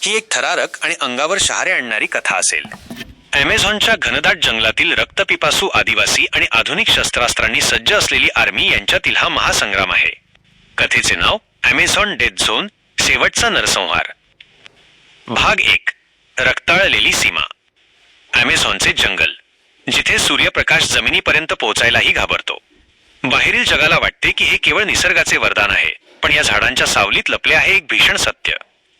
ही एक थरारक आणि अंगावर शहारे आणणारी कथा असेल. अमेझॉनच्या घनदाट जंगलातील रक्तपिपासू आदिवासी आणि आधुनिक शस्त्रास्त्रांनी सज्ज असलेली आर्मी यांच्यातील हा महासंग्राम आहे. कथेचे नाव अमेझॉन डेथ झोन, शेवटचा नरसंहार. भाग 1. रक्ताळलेली सीमा. अमेझॉनचे जंगल, जिथे सूर्यप्रकाश जमिनीपर्यंत पोहोचायलाही घाबरतो. बाहेरील जगाला वाटते की हे केवळ निसर्गाचे वरदान आहे, पण या झाडांच्या सावलीत लपले आहे एक भीषण सत्य.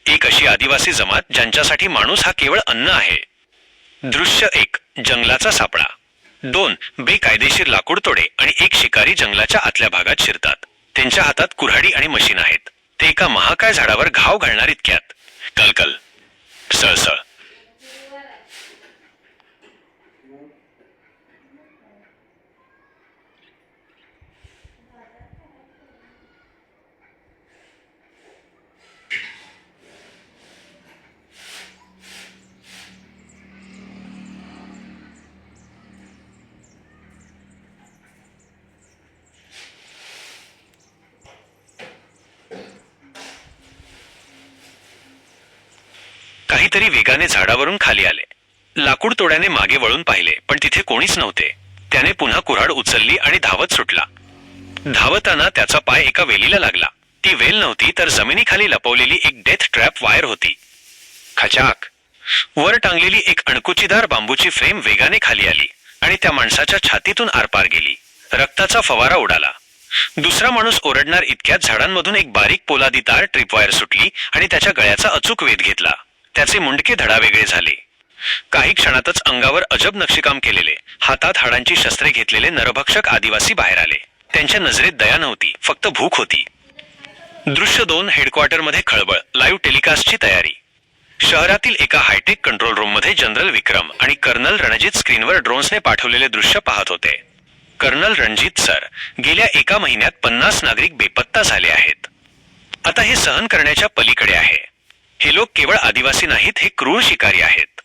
एक अशी आदिवासी जमात ज्यांच्यासाठी माणूस हा केवळ अन्न आहे. दृश्य 1. जंगलाचा सापळा. 2. बेकायदेशीर लाकूडतोडे आणि एक शिकारी जंगलाच्या आतल्या भागात शिरतात. त्यांच्या हातात कुऱ्हाडी आणि मशीन आहेत. ते एका महाकाय झाडावर घाव घालणार इतक्यात कलकल, सळसळ. काहीतरी वेगाने झाडावरून खाली आले. लाकूड तोड्याने मागे वळून पाहिले, पण तिथे कोणीच नव्हते. त्याने पुन्हा कुऱ्हाड उचलली आणि धावत सुटला. धावताना त्याचा पाय एका वेलीला लागला. ती वेल नव्हती, तर जमिनीखाली लपवलेली एक डेथ ट्रॅप वायर होती. खचाक. वर टांगलेली एक अणकुचीदार बांबूची फ्रेम वेगाने खाली आली आणि त्या माणसाच्या छातीतून आरपार गेली. रक्ताचा फवारा उडाला. दुसरा माणूस ओरडणार इतक्यात झाडांमधून एक बारीक पोलादी तार ट्रिपवायर सुटली आणि त्याच्या गळ्याचा अचूक वेध घेतला. त्याचे मुंडके धडावेगळे झाले. काही क्षणातच अंगावर अजब नक्षीकाम केलेले, हातात हाडांची शस्त्रे घेतलेले नरभक्षक आदिवासी बाहेर आले. त्यांच्या नजरेत दया नव्हती, फक्त भूक होती. दृश्य 2. हेडक्वार्टरमध्ये खळबळ, लाईव्ह टेलिकास्टची तयारी. शहरातील एका हायटेक कंट्रोल रूममध्ये जनरल विक्रम आणि कर्नल रणजित स्क्रीनवर ड्रोन्सने पाठवलेले दृश्य पाहत होते. कर्नल रणजित सर, गेल्या एका महिन्यात 50 नागरिक बेपत्ता झाले आहेत. आता हे सहन करण्याच्या पलीकडे आहे. हे लोक केवळ आदिवासी नाहीत, हे क्रूर शिकारी आहेत.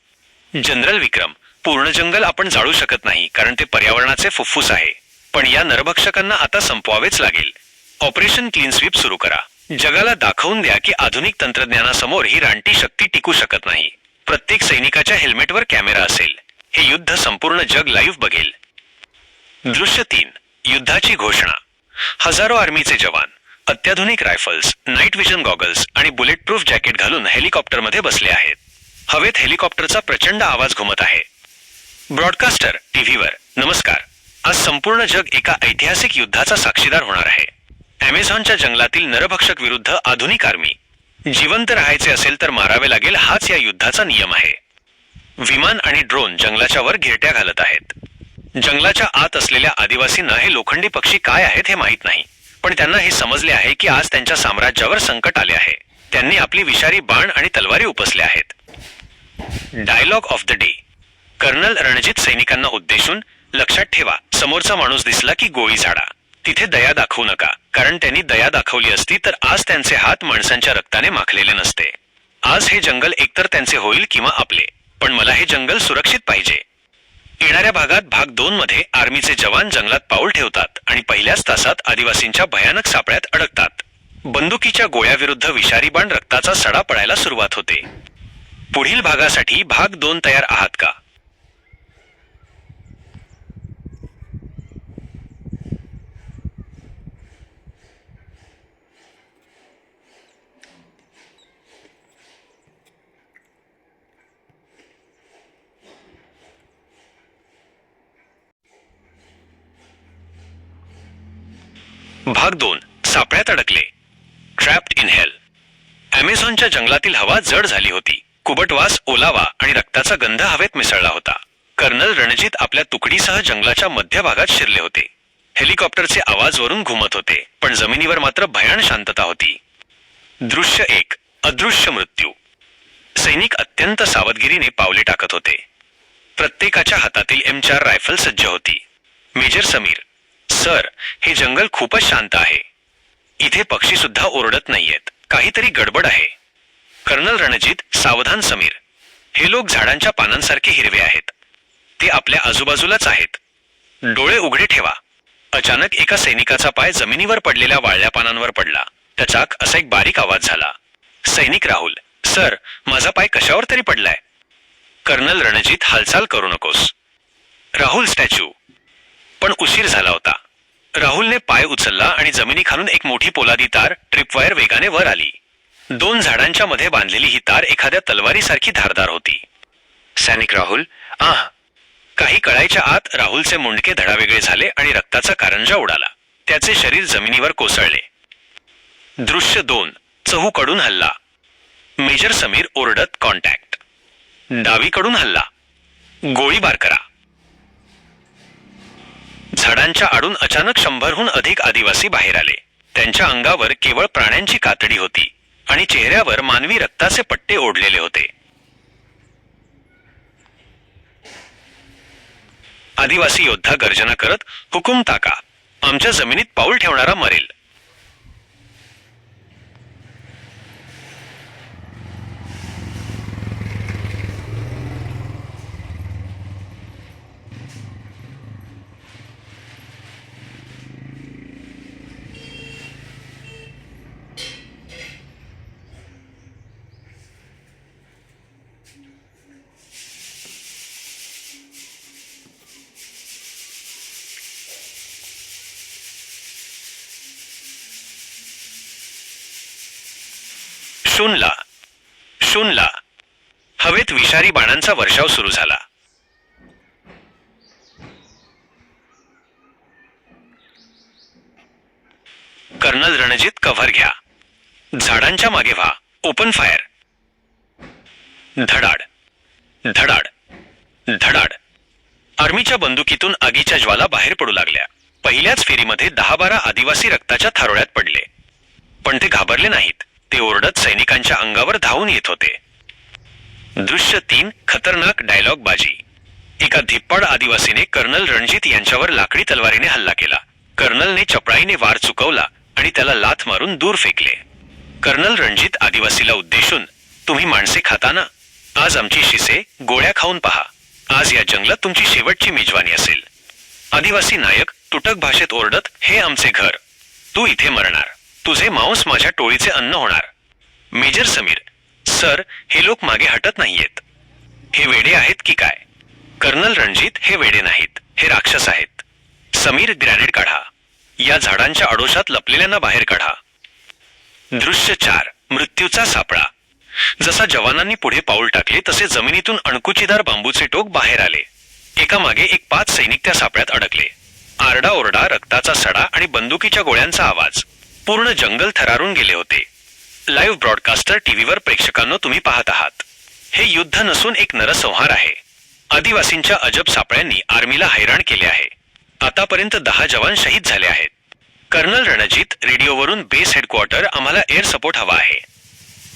जनरल विक्रम, पूर्ण जंगल आपण जाळू शकत नाही, कारण ते पर्यावरणाचे फुफ्फुस आहे. पण या नरभक्षकांना आता संपवावेच लागेल. ऑपरेशन क्लीन स्वीप सुरू करा. जगाला दाखवून द्या की आधुनिक तंत्रज्ञानासमोर ही रानटी शक्ती टिकू शकत नाही. प्रत्येक सैनिकाच्या हेल्मेटवर कॅमेरा असेल. हे युद्ध संपूर्ण जग लाईव्ह बघेल. दृश्य 3. युद्धाची घोषणा. हजारो आर्मीचे जवान अत्याधुनिक रायफल्स, नाईट विजन गॉगल्स आणि बुलेट प्रूफ जॅकेट घालून हेलिकॉप्टरमध्ये बसले आहेत. हवेत हेलिकॉप्टरचा प्रचंड आवाज घुमत आहे. ब्रॉडकास्टर टीव्हीवर, नमस्कार. आज संपूर्ण जग एका ऐतिहासिक युद्धाचा साक्षीदार होणार आहे. अमेझॉनच्या जंगलातील नरभक्षक विरुद्ध आधुनिक आर्मी. जिवंत राहायचे असेल तर मारावे लागेल, हाच या युद्धाचा नियम आहे. विमान आणि ड्रोन जंगलाच्या वर घिरट्या घालत आहेत. जंगलाच्या आत असलेल्या आदिवासींना हे लोखंडी पक्षी काय आहेत हे माहीत नाही, पण त्यांना हे समजले आहे की आज त्यांच्या साम्राज्यावर संकट आले आहे. त्यांनी आपली विषारी बाण आणि तलवारी उपसल्या आहेत. Dialogue of the day. Colonel Ranjit सैनिकांना उद्देशून, लक्षात ठेवा, समोरचा माणूस दिसला की गोळी झाडा. तिथे दया दाखवू नका, कारण त्यांनी दया दाखवली असती तर आज त्यांचे हात माणसांच्या रक्ताने माखलेले नसते. आज हे जंगल एकतर त्यांचे होईल किंवा आपले, पण मला हे जंगल सुरक्षित पाहिजे. येणाऱ्या भागात भाग 2 मध्ये आर्मीचे जवान जंगलात पाऊल ठेवतात आणि पहिल्याच तासात आदिवासींच्या भयानक सापळ्यात अडकतात. बंदुकीच्या गोळ्याविरुद्ध विषारी बाण रक्ताचा सडा पडायला सुरुवात होते. पुढील भागासाठी भाग 2 तयार आहात का? भाग 2. सापळ्यात अडकले. Trapped in hell. अमेझॉनच्या जंगलातील हवा जड झाली होती. कुबटवास, ओलावा आणि रक्ताचा गंध हवेत मिसळला होता. कर्नल रणजित आपल्या तुकडीसह जंगलाच्या मध्यभागात शिरले होते. हेलिकॉप्टरचे आवाज वरून घुमत होते, पण जमिनीवर मात्र भयान शांतता होती. दृश्य 1. अदृश्य मृत्यू. सैनिक अत्यंत सावधगिरीने पावले टाकत होते. प्रत्येकाच्या हातातील M4 रायफल सज्ज होती. मेजर समीर, सर, हे जंगल खूपच शांत आहे. इथे पक्षी सुद्धा ओरडत नाहीयेत. काहीतरी गडबड आहे. कर्नल रणजित, सावधान समीर. हे लोक झाडांच्या पानांसारखे हिरवे आहेत. ते आपल्या आजूबाजूलाच आहेत. डोळे उघडे ठेवा. अचानक एका सैनिकाचा पाय जमिनीवर पडलेल्या वाळल्या पानांवर पडला. त्याचा असा एक बारीक आवाज झाला. सैनिक राहुल, सर, माझा पाय कशावर तरी पडलाय. कर्नल रणजित, हालचाल करू नकोस. राहुल स्टॅच्यू. पण उशीर झाला होता. राहुलने पाय उचलला आणि जमिनीखालून एक मोठी पोलादी तार ट्रिपवायर वेगाने वर आली. 2 झाडांच्या मध्ये बांधलेली ही तार एखाद्या तलवारीसारखी धारदार होती. सैनिक राहुल, काही कळायच्या आत राहुलचे मुंडके धडावेगळे झाले आणि रक्ताचा कारंजा उडाला. त्याचे शरीर जमिनीवर कोसळले. दृश्य 2. चहूकडून हल्ला. मेजर समीर ओरडत, कॉन्टॅक्ट. डावीकडून हल्ला. गोळीबार करा. झाडांच्या आडून अचानक 100हून अधिक आदिवासी बाहेर आले. त्यांच्या अंगावर केवळ प्राण्यांची कातडी होती आणि चेहऱ्यावर मानवी रक्ताचे पट्टे ओढलेले होते. आदिवासी योद्धा गर्जना करत, हुकूम ताका. आमच्या जमिनीत पाऊल ठेवणारा मरेल. शूनला. शूनला. हवेत विषारी बाणांचा वर्षाव सुरू झाला. कर्नल रणजित, कव्हर घ्या. झाडांच्या मागे व्हा. Open fire. धडाड धडाड धडाड. आर्मीच्या बंदुकीतून आगीच्या ज्वाला बाहेर पडू लागल्या. पहिल्याच फेरीमध्ये 10-12 आदिवासी रक्ताच्या थारोळ्यात पडले. पण ते घाबरले नाहीत. ते ओरडत सैनिकांच्या अंगावर धावून येत होते. दृश्य 3. खतरनाक डायलॉग बाजी. एका धिप्पाड आदिवासीने कर्नल रणजित यांच्यावर लाकडी तलवारीने हल्ला केला. कर्नलने चपळाईने वार चुकवला आणि त्याला लाथ मारून दूर फेकले. कर्नल रणजित आदिवासीला उद्देशून, तुम्ही माणसे खाता ना? आज आमची शिसे गोळ्या खाऊन पहा. आज या जंगलात तुमची शेवटची मेजवानी असेल. आदिवासी नायक तुटक भाषेत ओरडत, हे आमचे घर. तू इथे मरणार. तुझे मांस माझ्या टोळीचे अन्न होणार. मेजर समीर, सर, हे लोक मागे हटत नाहीयेत. हे वेडे आहेत की काय? कर्नल रणजित, हे वेडे नाहीत, हे राक्षस आहेत. समीर, ग्रॅनेड काढा. या झाडांच्या आडोशात लपलेल्यांना बाहेर काढा. दृश्य 4. मृत्यूचा सापळा. जसा जवानांनी पुढे पाऊल टाकले तसे जमिनीतून अणकुचीदार बांबूचे टोक बाहेर आले. एकामागे एक 5 सैनिक त्या सापळ्यात अडकले. आरडाओरडा, रक्ताचा सडा आणि बंदुकीच्या गोळ्यांचा आवाज. पूर्ण जंगल थरारून गेले होते. लाईव्ह ब्रॉडकास्टर टीव्हीवर प्रेक्षकांनो तुम्ही पाहत आहात. हे युद्ध नसून एक नरसंहार आहे. आदिवासींच्या अजब सापळ्यांनी आर्मीला हैराण केले आहे. आतापर्यंत 10 जवान शहीद झाले आहेत. कर्नल रणजित, रेडिओवरून बेस हेडक्वार्टर, आम्हाला एअर सपोर्ट हवा आहे.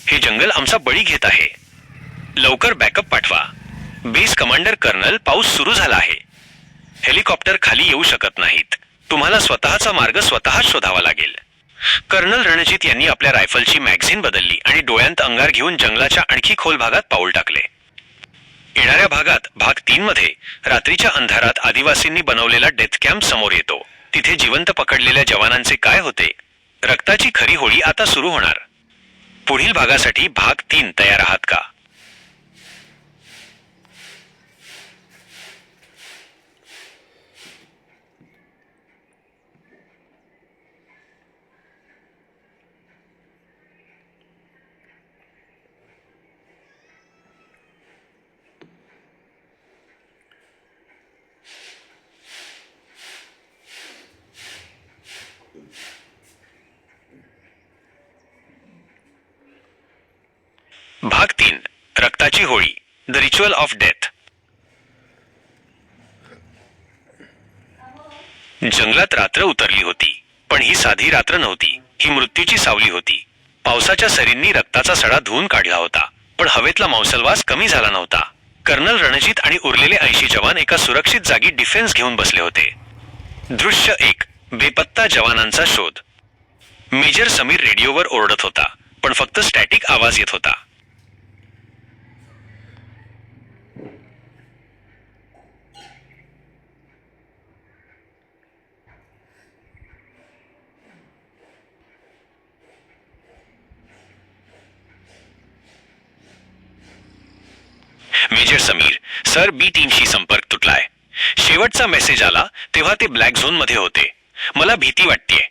हे जंगल आमचा बळी घेत आहे. लवकर बॅकअप पाठवा. बेस कमांडर कर्नल, पाऊस सुरू झाला आहे. हेलिकॉप्टर खाली येऊ शकत नाहीत. तुम्हाला स्वतःचा मार्ग स्वतःच शोधावा लागेल. कर्नल रणजित यांनी आपल्या रायफलची मॅगझिन बदलली आणि डोळ्यांत अंगार घेऊन जंगलाच्या आणखी खोल भागात पाऊल टाकले. येणाऱ्या भागात भाग 3 मध्ये रात्रीच्या अंधारात आदिवासींनी बनवलेला डेथ कॅम्प समोर येतो. तिथे जिवंत पकडलेल्या जवानांचे काय होते? रक्ताची खरी होळी आता सुरू होणार. पुढील भागासाठी भाग 3 तयार आहात का? भाग 3. रक्ताची Holi. The ritual of death. जंगलात रात्र उतरली होती. पण ही साधी रात्र नव्हती. ही मृत्यूची सावली होती. पावसाच्या सरींनी रक्ताचा सडा धुवून काढला होता. पण हवेतला मौसलवास कमी झाला नव्हता. कर्नल रणजित आणि उरलेले 80 जवान एका सुरक्षित जागी डिफेन्स घेऊन बसले होते. दृश्य 1. बेपत्ता जवानांचा शोध. मेजर समीर रेडिओवर ओरडत होता. पण फक्त स्टॅटिक आवाज येत होता. मेजर समीर, सर, बी टीमशी संपर्क तुटलाय. शेवटचा मेसेज आला तेव्हा ते ब्लॅक झोन मध्ये होते. मला भीती वाटतेय.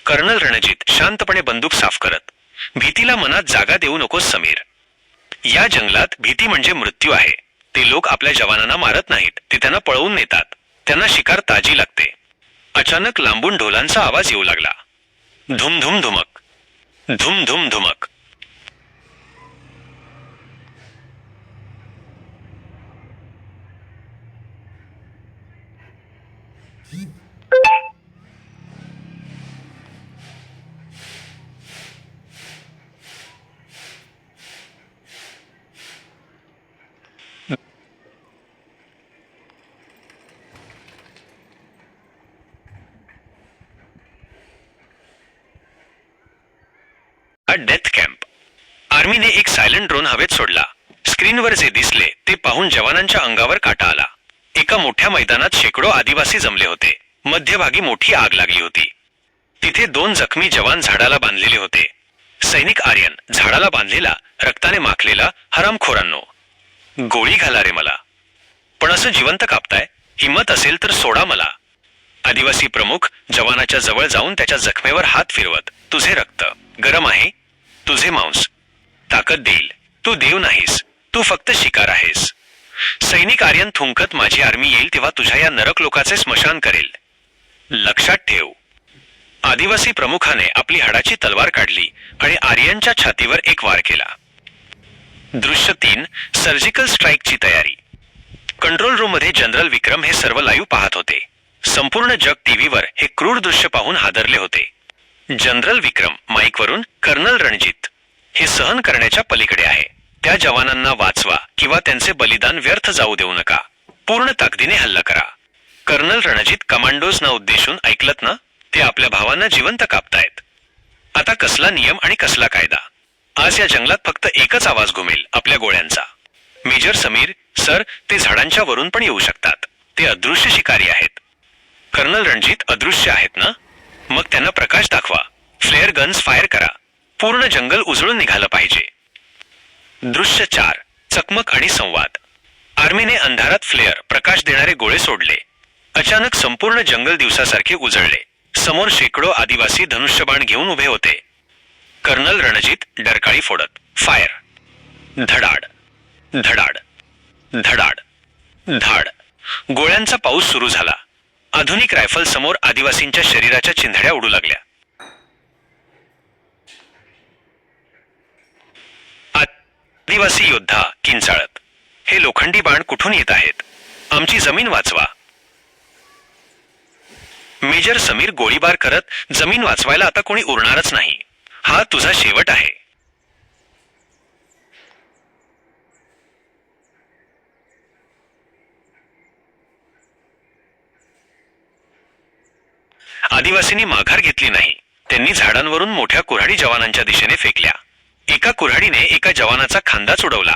कर्नल रणजित शांतपणे बंदूक साफ करत, भीतीला मनात जागा देऊ नकोस समीर. या जंगलात भीती म्हणजे मृत्यू आहे. ते लोक आपल्या जवानांना मारत नाहीत, ते त्यांना पळवून नेतात. त्यांना शिकार ताजी लागते. अचानक लांबून ढोलांचा आवाज येऊ लागला. धुम धुम धुमक, धुम धुम धुमक. Death camp. आर्मीने एक सायलेंट ड्रोन हवेत सोडला. स्क्रीनवर जे दिसले ते पाहून जवानांच्या अंगावर काटा आला. एका मोठ्या मैदानात शेकडो आदिवासी जमले होते. मध्यभागी मोठी आग लागली होती. तिथे 2 जखमी जवान झाडाला बांधलेले होते. सैनिक आर्यन, झाडाला बांधलेला, रक्ताने माखलेला. हरामखोरांनो, गोळी घाला रे मला. पण असं जिवंत कापताय? हिम्मत असेल तर सोडा मला. आदिवासी प्रमुख जवानाच्या जवळ जाऊन त्याच्या जखमेवर हात फिरवत, तुझे रक्त गरम आहे, तुझे मांस ताकद देईल. तू देव नाहीस, तू फक्त शिकार आहेस. सैनिक आर्यन थुंकत, माझी आर्मी येईल तेव्हा तुझ्या या नरक लोकाचे स्मशान करेल. लक्षात ठेव. आदिवासी प्रमुखाने आपली हाडाची तलवार काढली आणि आर्यनच्या छातीवर एक वार केला. दृश्य 3. सर्जिकल स्ट्राईकची तयारी. कंट्रोल रूम मध्ये जनरल विक्रम हे सर्व लाईव्ह पाहत होते. संपूर्ण जग टीव्हीवर हे क्रूर दृश्य पाहून हादरले होते. जनरल विक्रम माईकवरून, कर्नल रणजित, हे सहन करण्याच्या पलीकडे आहे. त्या जवानांना वाचवा किंवा त्यांचे बलिदान व्यर्थ जाऊ देऊ नका. पूर्ण ताकदीने हल्ला करा. कर्नल रणजित, कमांडोजना उद्देशून ऐकलत ना? ते आपल्या भावांना जिवंत कापतायत. आता कसला नियम आणि कसला कायदा? आज या जंगलात फक्त एकच आवाज घुमेल, आपल्या गोळ्यांचा. मेजर समीर, सर, ते झाडांच्या वरून पण येऊ शकतात. ते अदृश्य शिकारी आहेत. कर्नल रणजित, अदृश्य आहेत ना? मग त्यांना प्रकाश दाखवा. फ्लेअर गन्स फायर करा. पूर्ण जंगल उजळून निघालं पाहिजे. दृश्य 4. चकमक आणि संवाद. आर्मीने अंधारात फ्लेअर, प्रकाश देणारे गोळे सोडले. अचानक संपूर्ण जंगल दिवसासारखे उजळले. समोर शेकडो आदिवासी धनुष्यबाण घेऊन उभे होते. कर्नल रणजित डरकाळी फोडत, फायर. धडाड धडाड धडाड धाड. गोळ्यांचा पाऊस सुरू झाला. आधुनिक रायफल समोर आदिवासींच्या शरीराच्या चिंधड्या उडू लागल्या. आदिवासी योद्धा किंचाळत, हे लोखंडी बाण कुठून येत आहेत? आमची जमीन वाचवा. मेजर समीर गोळीबार करत, जमीन वाचवायला आता कोणी उरणारच नाही. हा तुझा शेवट आहे. आदिवासींनी माघार घेतली नाही. त्यांनी झाडांवरून मोठ्या कुऱ्हाडी जवानांच्या दिशेने फेकल्या. एका कुऱ्हाडीने एका जवानाचा खांदाच उडवला.